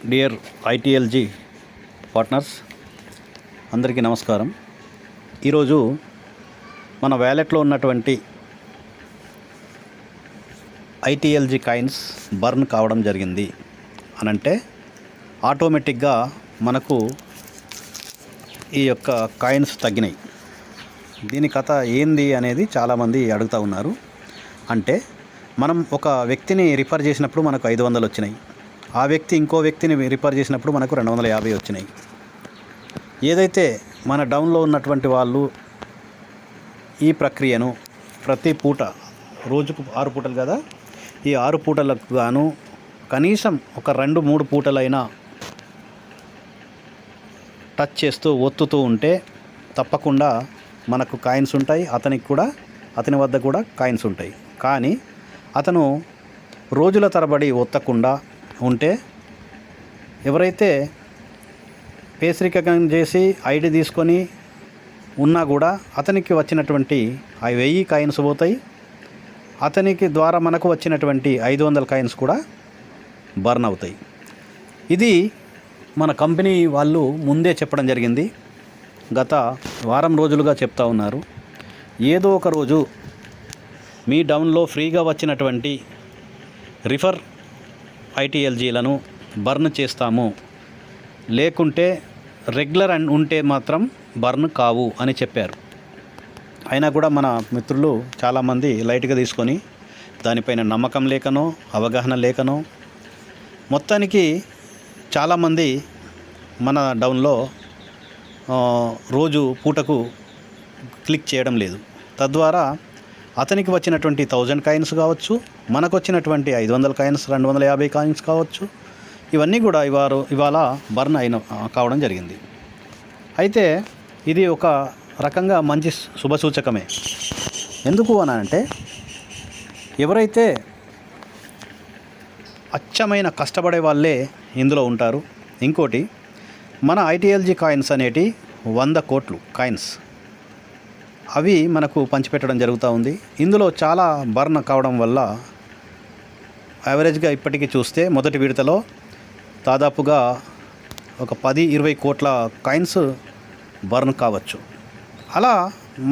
Dear ITLG partners, అందరికీ నమస్కారం. ఈరోజు మన వ్యాలెట్లో ఉన్నటువంటి ఐటీఎల్జీ కాయిన్స్ బర్న్ కావడం జరిగింది అనంటే ఆటోమేటిక్గా మనకు ఈ యొక్క కాయిన్స్ తగ్గినాయి. దీని కథ ఏంది అనేది చాలామంది అడుగుతూ ఉన్నారు. అంటే మనం ఒక వ్యక్తిని రిఫర్ చేసినప్పుడు మనకు 500 వచ్చినాయి, ఆ వ్యక్తి ఇంకో వ్యక్తిని రిఫర్ చేసినప్పుడు మనకు 250 వచ్చినాయి. ఏదైతే మన డౌన్లో ఉన్నటువంటి వాళ్ళు ఈ ప్రక్రియను ప్రతి పూట, రోజుకు 6 పూటలు కదా, ఈ 6 పూటలకు గాను కనీసం ఒక 2-3 పూటలైనా టచ్ చేస్తూ ఒత్తుతూ ఉంటే తప్పకుండా మనకు కాయిన్స్ ఉంటాయి. అతని వద్ద కూడా కాయిన్స్ ఉంటాయి. కానీ అతను రోజుల తరబడి ఒత్తకుండా ఉంటే, ఎవరైతే ఫేస్ రికగ్నిషన్ చేసి ఐడి తీసుకొని ఉన్నా కూడా అతనికి వచ్చినటువంటి 1000 కాయిన్స్ పోతాయి. అతనికి ద్వారా మనకు వచ్చినటువంటి 500 కాయిన్స్ కూడా బర్న్ అవుతాయి. ఇది మన కంపెనీ వాళ్ళు ముందే చెప్పడం జరిగింది. గత వారం రోజులుగా చెప్తా ఉన్నారు. ఏదో ఒక రోజు మీ డౌన్లో ఫ్రీగా వచ్చినటువంటి రిఫర్ ఐటీఎల్జీలను బర్న్ చేస్తాము, లేకుంటే రెగ్యులర్ ఉంటే మాత్రం బర్న్ కావు అని చెప్పారు. అయినా కూడా మన మిత్రులు చాలామంది లైట్గా తీసుకొని దానిపైన నమ్మకం లేకనో అవగాహన లేకనో మొత్తానికి చాలామంది మన డౌన్లో రోజు పూటకు క్లిక్ చేయడం లేదు. తద్వారా అతనికి వచ్చినటువంటి 1000 కాయిన్స్ కావచ్చు, మనకు వచ్చినటువంటి 500 కాయిన్స్, 250 కాయిన్స్ కావచ్చు, ఇవన్నీ కూడా ఇవాళ బర్న్ కావడం జరిగింది. అయితే ఇది ఒక రకంగా మంచి శుభసూచకమే. ఎందుకు అని అంటే, ఎవరైతే అచ్చమైన కష్టపడే వాళ్ళే ఇందులో ఉంటారు. ఇంకోటి, మన ఐటీఎల్జీ కాయిన్స్ అనేటి 100 కోట్లు కాయిన్స్, అవి మనకు పంచిపెట్టడం జరుగుతూ ఉంది. ఇందులో చాలా బర్న్ కావడం వల్ల యావరేజ్గా ఇప్పటికీ చూస్తే మొదటి విడతలో దాదాపుగా ఒక 10-20 కోట్ల కాయిన్స్ బర్న్ కావచ్చు. అలా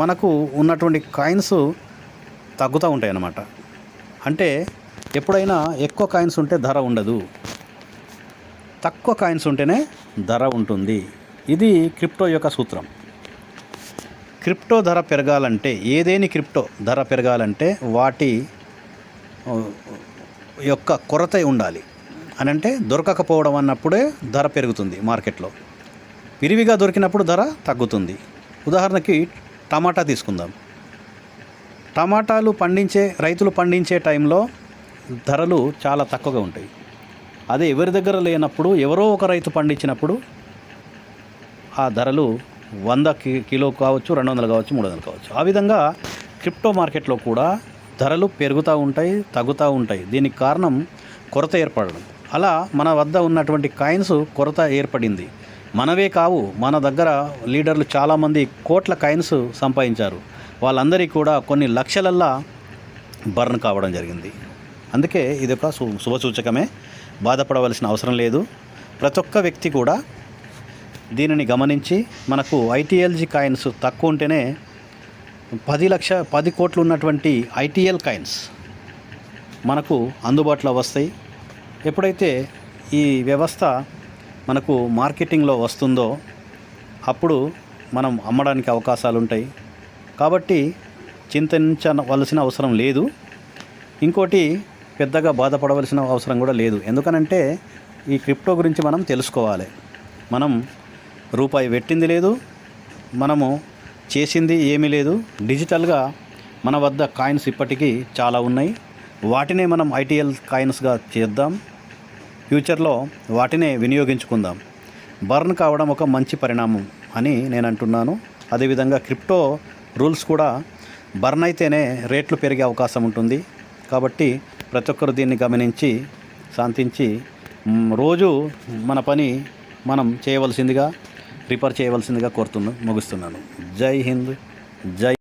మనకు ఉన్నటువంటి కాయిన్స్ తగ్గుతూ ఉంటాయి అన్నమాట. అంటే ఎప్పుడైనా ఎక్కువ కాయిన్స్ ఉంటే ధర ఉండదు, తక్కువ కాయిన్స్ ఉంటేనే ధర ఉంటుంది. ఇది క్రిప్టో యొక్క సూత్రం. క్రిప్టో ధర పెరగాలంటే, ఏదేని క్రిప్టో ధర పెరగాలంటే వాటి యొక్క కొరత ఉండాలి అని అంటే, దొరకకపోవడం అన్నప్పుడే ధర పెరుగుతుంది మార్కెట్లో. విరివిగా దొరికినప్పుడు ధర తగ్గుతుంది. ఉదాహరణకి టమాటా తీసుకుందాం. టమాటాలు రైతులు పండించే టైంలో ధరలు చాలా తక్కువగా ఉంటాయి. అదే ఎవరి దగ్గర లేనప్పుడు, ఎవరో ఒక రైతు పండించినప్పుడు ఆ ధరలు 100 కిలో కావచ్చు, 200 కావచ్చు, 300 కావచ్చు. ఆ విధంగా క్రిప్టో మార్కెట్లో కూడా ధరలు పెరుగుతూ ఉంటాయి, తగ్గుతూ ఉంటాయి. దీనికి కారణం కొరత ఏర్పడడం. అలా మన వద్ద ఉన్నటువంటి కాయిన్స్ కొరత ఏర్పడింది. మనవే కావు, మన దగ్గర లీడర్లు చాలామంది కోట్ల కాయిన్స్ సంపాదించారు. వాళ్ళందరికీ కూడా కొన్ని లక్షలల్లా బర్న్ కావడం జరిగింది. అందుకే ఇది ఒక శుభసూచకమే. బాధపడవలసిన అవసరం లేదు. ప్రతి ఒక్క వ్యక్తి కూడా దీనిని గమనించి, మనకు ఐటీఎల్జీ కాయిన్స్ తక్కువ ఉంటేనే 10 కోట్లు ఉన్నటువంటి ఐటీఎల్ కాయిన్స్ మనకు అందుబాటులో వస్తాయి. ఎప్పుడైతే ఈ వ్యవస్థ మనకు మార్కెటింగ్లో వస్తుందో అప్పుడు మనం అమ్మడానికి అవకాశాలు ఉంటాయి. కాబట్టి చింతించవలసిన అవసరం లేదు. ఇంకోటి, పెద్దగా బాధపడవలసిన అవసరం కూడా లేదు. ఎందుకనంటే ఈ క్రిప్టో గురించి మనం తెలుసుకోవాలి. మనం రూపాయి పెట్టింది లేదు, మనము చేసింది ఏమీ లేదు. డిజిటల్గా మన వద్ద కాయిన్స్ ఇప్పటికీ చాలా ఉన్నాయి. వాటినే మనం ఐటీఎల్ కాయిన్స్గా చేద్దాం. ఫ్యూచర్లో వాటినే వినియోగించుకుందాం. బర్న్ కావడం ఒక మంచి పరిణామం అని నేను అంటున్నాను. అదేవిధంగా క్రిప్టో రూల్స్ కూడా బర్న్ అయితేనే రేట్లు పెరిగే అవకాశం ఉంటుంది. కాబట్టి ప్రతి ఒక్కరు దీన్ని గమనించి శాంతించి రోజు మన పని మనం చేయవలసిందిగా, రిపేర్ చేయవలసిందిగా ముగిస్తున్నాను. జై హింద్, జై